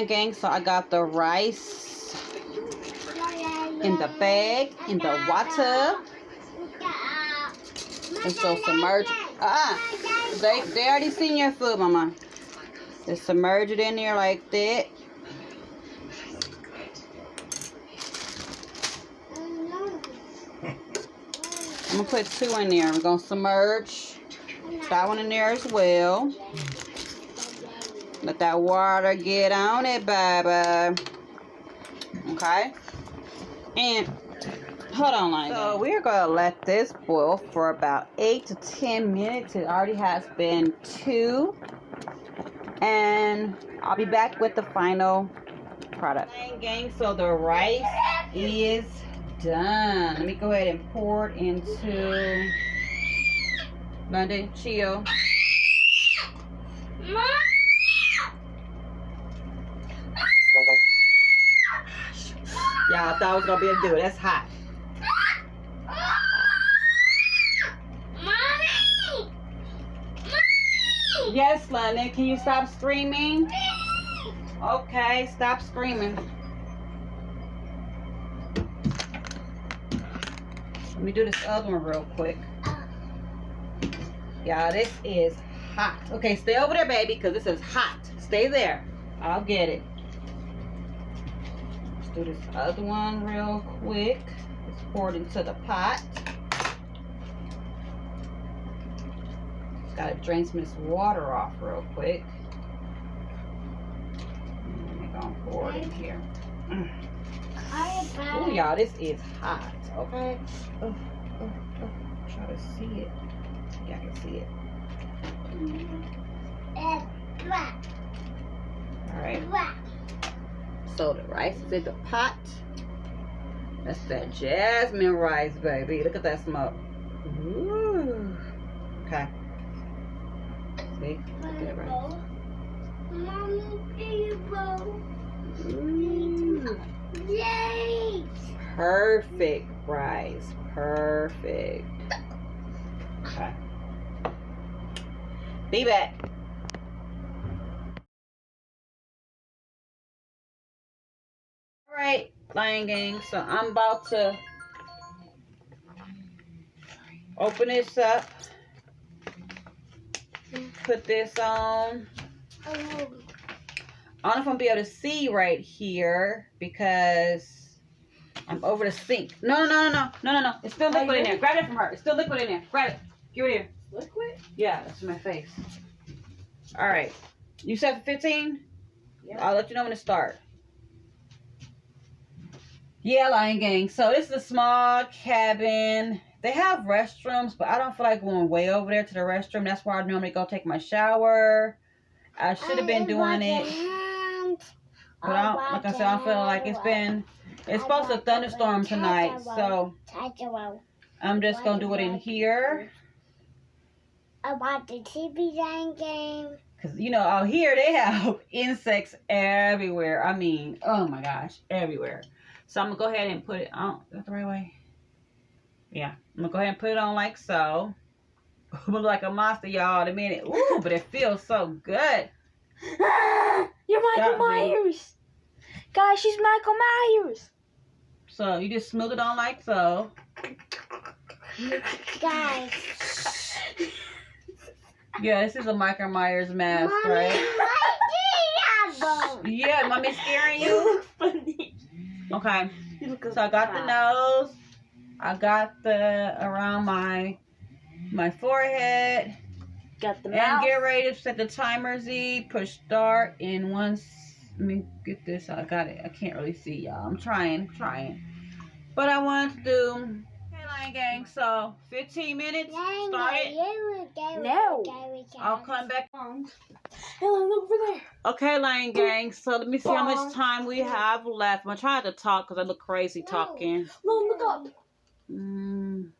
Lion Gang. So I got the rice in the bag, in the water. And so submerge. They already seen your food, Mama. Just submerge it in there like that. I'm gonna put 2 in there. We're gonna submerge that one in there as well. Let that water get on it, baby. Okay. And hold on, like so we're gonna let this boil for about 8 to 10 minutes. It already has been 2, and I'll be back with the final product. Gang, so the rice is done. Let me go ahead and pour it into London. Chill. Y'all thought I was gonna be able to do it. That's hot. Yes, London. Can you stop screaming? Okay, stop screaming. Let me do this other one real quick. Y'all, this is hot. Okay, stay over there, baby, because this is hot. Stay there. I'll get it. Let's do this other one real quick. Let's pour it into the pot. Just gotta drain some of this water off real quick. I'm gonna pour it in here. Oh, y'all, this is hot. Okay. Try to see it. Yeah, I can see it. Alright. So the rice is in the pot. That's that jasmine rice, baby. Look at that smoke. Ooh. Okay. See? Look at that rice. Yay! Perfect rice. Perfect. Okay. Be back. Alright, Lion Gang. So I'm about to open this up. Put this on. I don't know if I'm gonna be able to see right here because I'm over the sink. No. It's still liquid in there. Grab it from her. It's still liquid in there. Grab it. Give it here. Liquid? Yeah, that's in my face. Alright. You set for 15? Yeah. I'll let you know when to start. Yeah, Lion Gang. So this is a small cabin. They have restrooms, but I don't feel like going way over there to the restroom. That's where I normally go take my shower. I should have been doing it. But like I said, I feel like it's supposed to thunderstorm tonight. So I'm just going to do it in here. I want the TV Lion Gang. Because, you know, out here they have insects everywhere. I mean, oh my gosh, everywhere. So I'm going to go ahead and put it on. Is that the right way? Yeah. I'm going to go ahead and put it on like so. I'm going to look like a monster, y'all, in a minute. Ooh, but it feels so good. You're Michael Myers. Guys, she's Michael Myers. So you just smooth it on like so. Guys. Yeah, this is a Michael Myers mask, Mommy, right? Yeah, Mommy's scaring you? Funny. Okay. So I got the nose. I got the around my forehead. Got the mouth. And get ready to set the timer, Z. Push start in once. Let me get this. I got it. I can't really see, y'all. I'm trying. But I wanted to do... Hey, Lion Gang. So, 15 minutes. Start it. No. I'll come back. Hello, look over there. Okay, Lion Gang. So, let me see how much time we have left. I'm trying to talk because I look crazy talking. Look up. And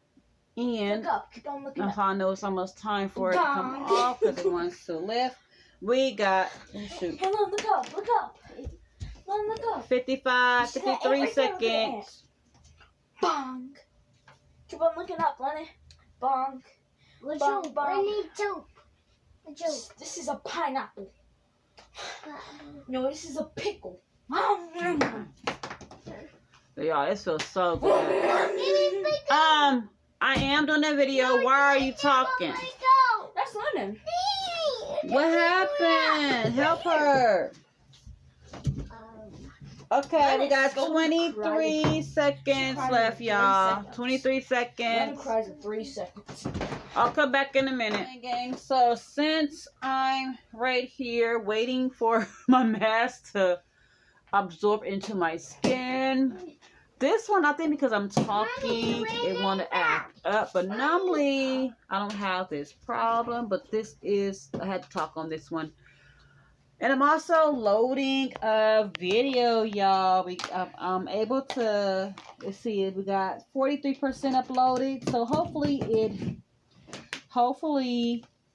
Look up. Keep on looking that's up. how I know it's almost time for it to come off because it wants to lift. We got, shoot. Hello, look up. Look up. Look up. 55, 53 seconds. Bonk. Keep on looking up, Lenny. Bonk. Bonk, bonk. We need two. This is a pineapple. No, this is a pickle. Y'all, this feels so good. I am doing a video. Why are you talking? That's London. What happened? Help her. Okay, we got 23 seconds left, y'all. 23 London seconds. cries in 3 seconds. I'll come back in a minute. Gang, so since I'm right here waiting for my mask to absorb into my skin, this one, I think because I'm talking, it want to act up. But normally, I don't have this problem. But this is, I had to talk on this one. And I'm also loading a video, y'all. I'm able to, let's see, we got 43% uploaded. So hopefully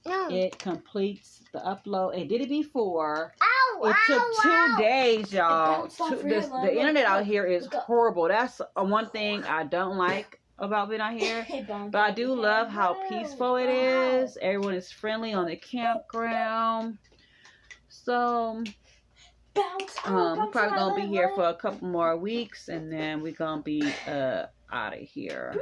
it completes the upload. It did it before. It took 2 days, y'all. The internet out here is horrible. That's one thing I don't like about being out here. But I do love how peaceful it is. Everyone is friendly on the campground. So, we're probably going to be here for a couple more weeks. And then we're going to be out of here.